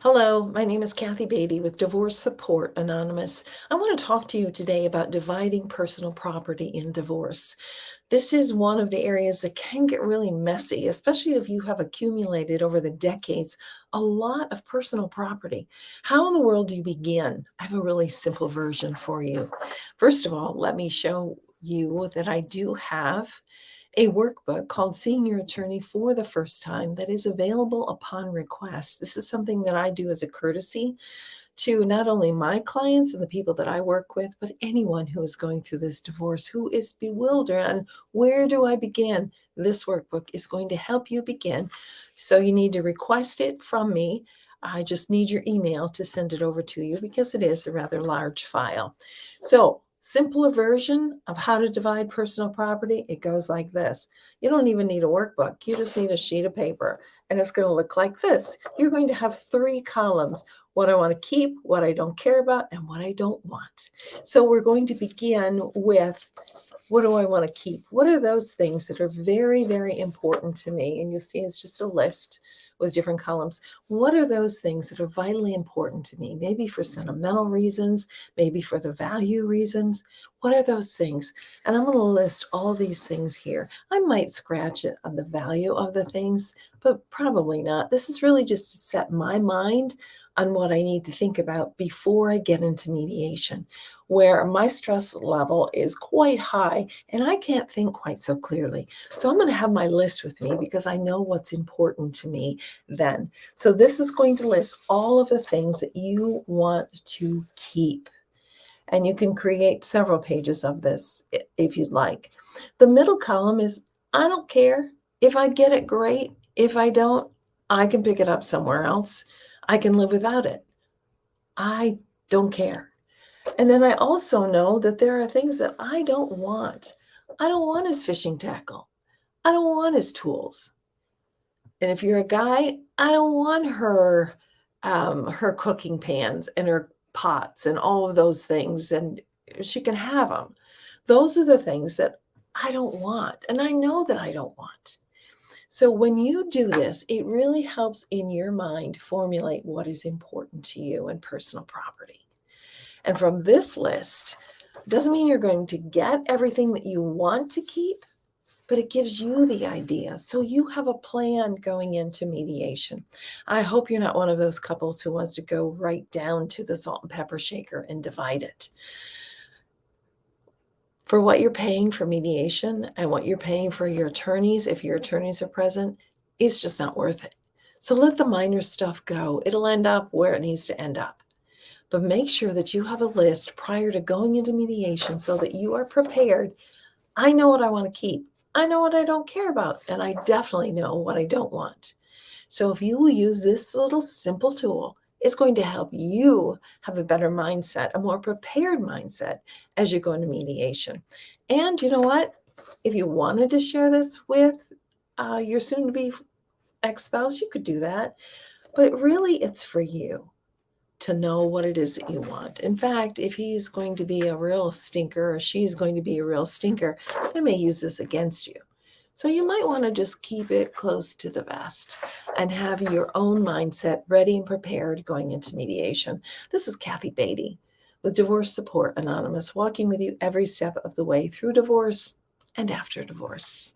Hello, my name is Kathy Beatty with Divorce Support Anonymous. I want to talk to you today about dividing personal property in divorce. This is one of the areas that can get really messy, especially if you have accumulated over the decades a lot of personal property. How in the world do you begin? I have a really simple version for you. First of all, let me show you that I do have a workbook called Seeing Your Attorney for the First Time that is available upon request. This is something that I do as a courtesy to not only my clients and the people that I work with, but anyone who is going through this divorce who is bewildered on where do I begin? This workbook is going to help you begin. So you need to request it from me. I just need your email to send it over to you because it is a rather large file. So, simpler version of how to divide personal property, it goes like this. You don't even need a workbook. You just need a sheet of paper, and it's going to look like this. You're going to have 3 columns: what I want to keep, what I don't care about, and what I don't want. So we're going to begin with, what do I want to keep? What are those things that are very, very important to me? And you'll see it's just a list with different columns. What are those things that are vitally important to me? Maybe for sentimental reasons, maybe for the value reasons. What are those things? And I'm going to list all these things here. I might scratch it on the value of the things, but probably not. This is really just to set my mind on what I need to think about before I get into mediation, where my stress level is quite high and I can't think quite so clearly. So I'm going to have my list with me because I know what's important to me then. So this is going to list all of the things that you want to keep. And you can create several pages of this if you'd like. The middle column is, I don't care. If I get it, great. If I don't, I can pick it up somewhere else. I can live without it. I don't care. And then I also know that there are things that I don't want. I don't want his fishing tackle. I don't want his tools. And if you're a guy, I don't want her cooking pans and her pots and all of those things, and she can have them. Those are the things that I don't want, and I know that I don't want. So when you do this, it really helps in your mind formulate what is important to you in personal property. And from this list, doesn't mean you're going to get everything that you want to keep, but it gives you the idea. So you have a plan going into mediation. I hope you're not one of those couples who wants to go right down to the salt and pepper shaker and divide it. For what you're paying for mediation and what you're paying for your attorneys, if your attorneys are present, it's just not worth it. So let the minor stuff go. It'll end up where it needs to end up. But make sure that you have a list prior to going into mediation so that you are prepared. I know what I want to keep. I know what I don't care about. And I definitely know what I don't want. So if you will use this little simple tool, it's going to help you have a better mindset, a more prepared mindset as you go into mediation. And you know what? If you wanted to share this with your soon to be ex spouse, you could do that. But really, it's for you to know what it is that you want. In fact, if he's going to be a real stinker or she's going to be a real stinker, they may use this against you. So you might want to just keep it close to the vest and have your own mindset ready and prepared going into mediation. This is Kathy Beatty with Divorce Support Anonymous, walking with you every step of the way through divorce and after divorce.